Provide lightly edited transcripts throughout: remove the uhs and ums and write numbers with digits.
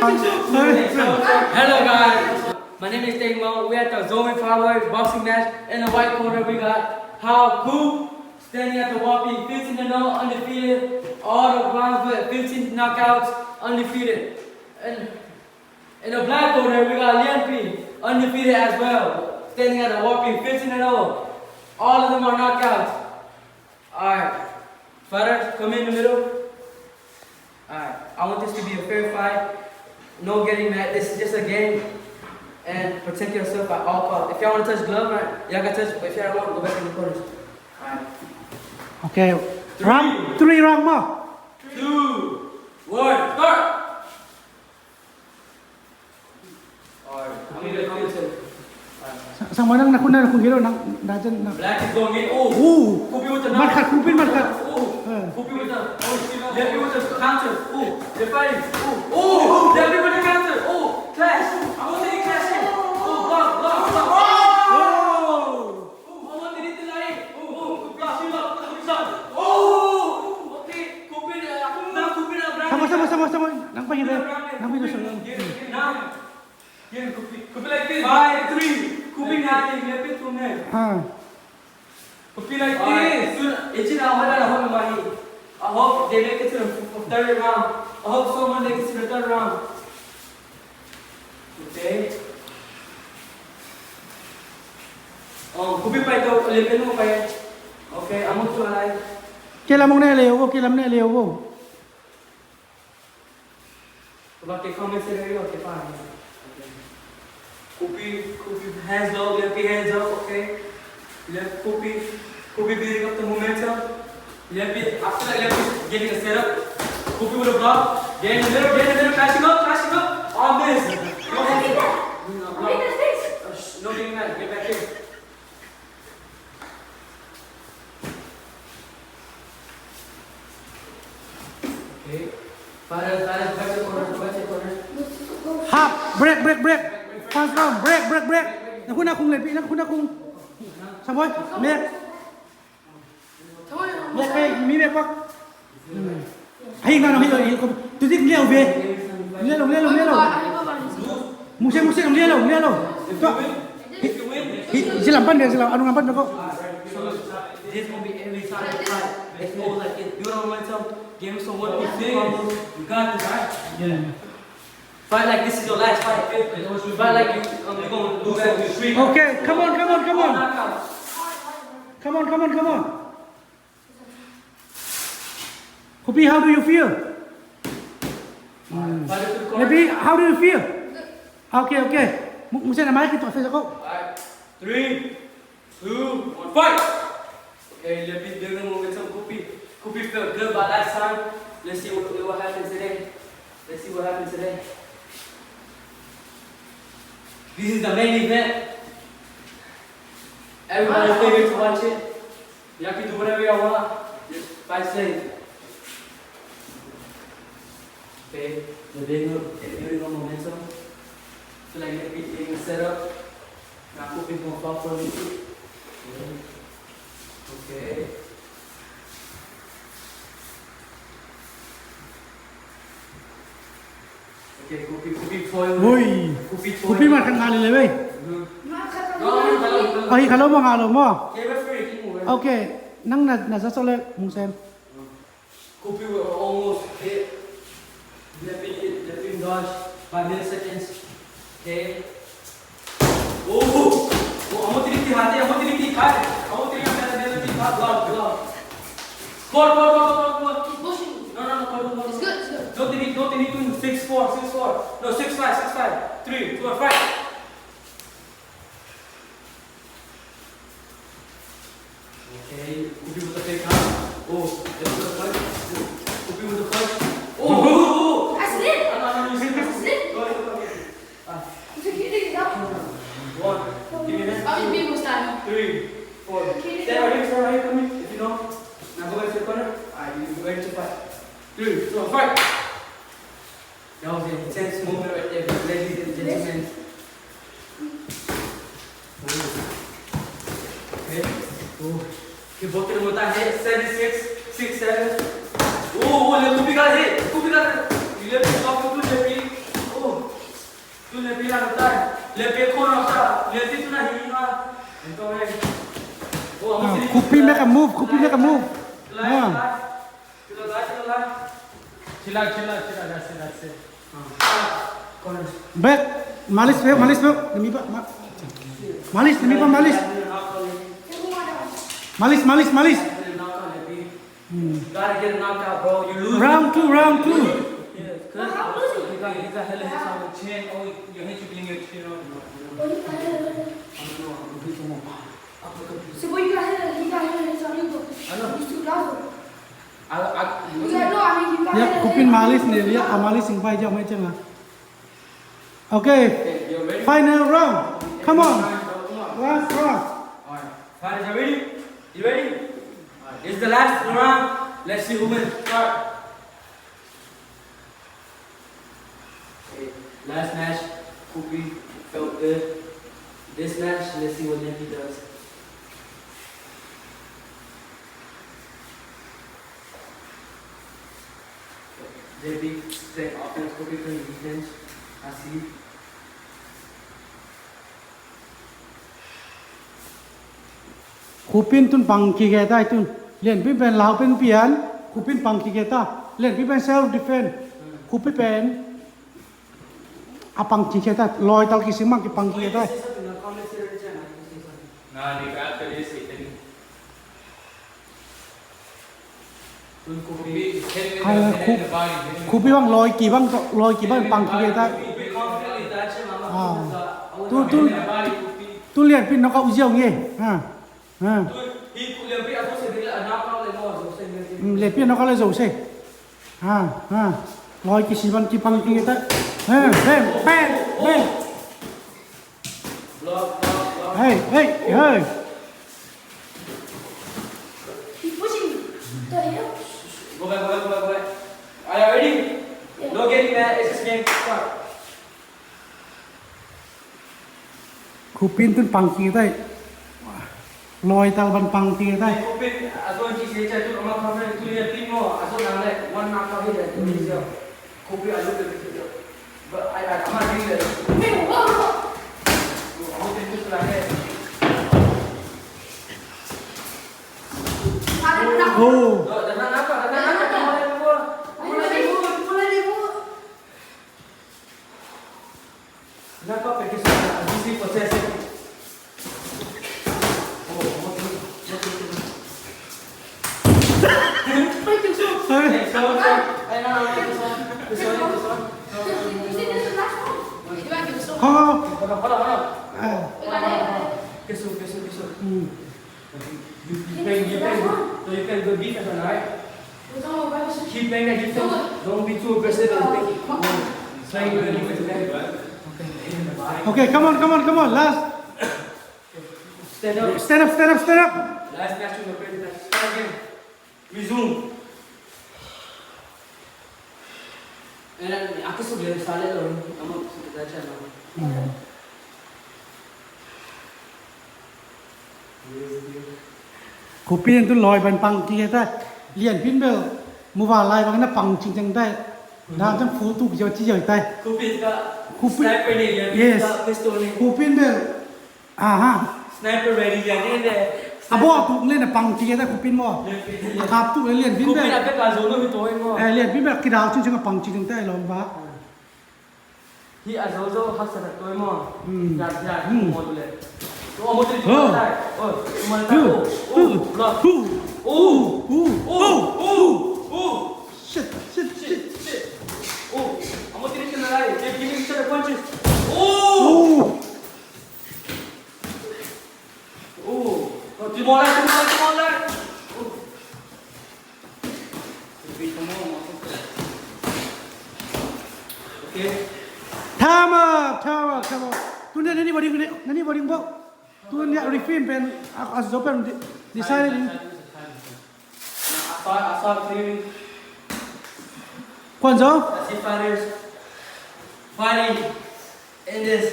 Hello guys, my name is Thei. We at the Zomi boxing match. In the white corner we got Khup standing at the whopping 15-0, undefeated. All the rounds with 15 knockouts, undefeated. And in the black corner we got Lian, undefeated as well, standing at a whopping 15-0. All of them are knockouts. Alright, fighters, come in the middle. Alright, I want this to be a fair fight. No getting mad. This is just a game. And protect yourself at all costs. If y'all want to touch glove, right, y'all can touch. But if y'all don't want, go back in the corners. Alright. Okay. Round 3 round more. 2, 1, start! Alright, I'm going to come to Sang mana nak kuna nak hero nak dajen nak. Black is going in. Oh, Khup with the Mat kat kupin mat kat. Khup with the left with the counter. Oh, they're fighting. Oh, left with the counter. Oh, clash. I want to clash in. Oh, block. Oh, I want to hit the line. Oh, block. Oh, okay. Khup in. Now Khup in. Sama. Nak pergi deh. Nak pergi dulu. Now. Khup like this. 5, 3. Khup in hiding. Left it from there. Khup like this. It's now hold on. I hope they make it to the third round. I hope someone makes it to the third round. Okay. Khup pa ito. Ulitin mo pa yan. Okay, I'm going to alive. Kailan mong naelew ko? Kailan naelew ko? Okay, comment scenario. Okay, fine. Khup hands low, left hands up, okay? Khup building up the momentum. After that, left getting a setup. Khup with a block. Get in the middle, crashing up. On this. Go ahead. No getting mad. Get back here. Okay. Fire, back to corner. Half. Break. Fast round. Break. Nak kuna kung lepi. Saboy. Break. Break kay mi break pak. Hay na hi ko. Tu dik liao ve. Liao. Musik liao. Tu. Silam pan dia silam anu ngampan ko. This will be every time fight. It's all like it. You don't want to give him some what you think. You got this, right? Yeah. Fight like this is your last fight. Fight like you're going to do that with 3. Okay, come on. Come on. Khup, how do you feel? Maybe, how do you feel? Okay. Mungkin nama kita saya kau. 3, 2, 1, fight! Okay, let me build them with some Khup. Khup felt good by last time. Let's see what happens today. This is the main event. Everybody's favorite to watch it. You can do whatever you want. Just fight safe. Okay, the building on momentum. Feel like everything is set up. Now Khup is gonna fall for me. Okay. Okay, Khup foil. Oi. Khup makan kali le wei. Kalau mo. Okay, nang nasa sole mong sem. Khup will almost hit. Let me dodge by milliseconds. Okay. Oh, I'm going to take hati. Block. Score. Keep pushing. No. It's good. Don't think 6-4. No, 6-5. 3, 2, 1, fight. Okay, Khup with the fake hand. Oh, let's do the punch. Khup with the punch. Oh. I slid. No. Slid. Go ahead. It's okay. Take it out. 1. Give me that. I'll be people style. 3, 4. Stay right here. Come in. If you know. Now go back to the corner. Alright, you ready to fight. 3, 2, 1, fight. That was an intense moment right there, ladies and gentlemen. Okay. Okay, both of them with that hit. 7-6, 6-7. Oh, Khup got hit. You left it off the blue, Jeffrey. Oh, Lian pe corner sa. Lian ti tu na hi ma. Ento hai. Oh, Khupi make a move. Khupi make a move. Chill. That's it. Corner. Back. Malis. Demi pa. Malis. Malis. Gotta get knocked out, bro. You lose. Round two. Yeah, cause you got hella hits on the chin. Oh, your hits you getting your chin on. So what you got here? He got here. He's on you. I know. He's too loud. You Yeah, no, I mean you got Ya, here. Khupin Malis ni dia Malis sing pai jauh macam lah. Okay. you ready? Final round. Come on. Last round. Alright. Fighters, you ready? Alright. This is the last round. Let's see who wins. Start. Okay. Last match, Khupi felt good. This match, let's see what Lian does. JB play offense, Khupi playing defense. I see. Khupin tun pang ki ke tai tun. Lian pi pen lao pen pian. Khupin pang ki ke ta. Lian pi pen self defense. Khupi pen apang ki ke ta. Loi tal ki simang ki pang ki ke ta. Nah, ni after this, Khupi bang loi ki bang pang ki ke ta. Tu lian pin nó có ujiao nghe. Lian pin nó có lấy dầu xe. Loi ki simang ki pang ki ke ta. Bang. Hey. He's pushing you. The hell? Go back. Are you ready? Yeah. No getting mad. It's just game. Start. Khupin tun pang ki ke ta. Loi tal ban pang ki ke ta. Khupi, asal ci saya tu rumah kafe tu dia timo, asal nang lek one knock out dia tu dia. Khupi asal tu dia. But I come on here. Hey, whoa. Aku tentu selagi. Oh. Datang apa? Mulai dulu. Kenapa pakai sana? Mesti proses. Break your soul. This one. You said this is the last one. You back in the soul. Hold. We got it. Kesu. You play. So you can go defense, right? We're talking about it. Keep playing that defense. Don't be too aggressive and playing good defense. Okay, come on. Last. Stand up. Stand up. Last match we play the start again. Resume. And aku sudah salah loh. Kamu sudah baca loh. Khupin tu loi ban pang ki ke ta. Lian pin bel mu va lai bang na pang ching chang tai. Na jang fu tu ki chi joi tai. Khupi ka Khupi. sniper ni dia. Yes. Pistol ni. Khupin bel. Sniper ready dia ni dia. Abo tu len na pang ki ke ta khupin mo. Akap tu lian pin Khupi bel. nak ke Zomi itu mo. Lian pin bel ki dao ching chang pang ching chang tai lom ba. Hi azozo hasrat tu mo. Ya mo tu le. Tu mo tu tu Oh. tai. Oh, cuma tahu. Block. Shit. Oh, kamu tidak kena lari. Dia giving each other punches. Timur lah. Okay. Time up. Tu ni nani body bo. Tu ni refilm pen as open decided. Asal clearing. Kwanzo? I see fighters fighting in this.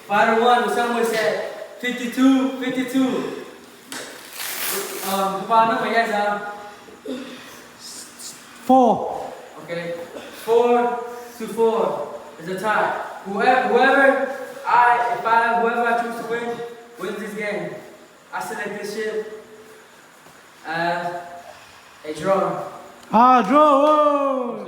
Fighter 1, someone said 52. Paano ba yan, Zam? 4. Okay. 4-4 is a tie. Whoever whoever I choose to win, wins this game. I select this shit as a draw. Ah, draw. Whoa.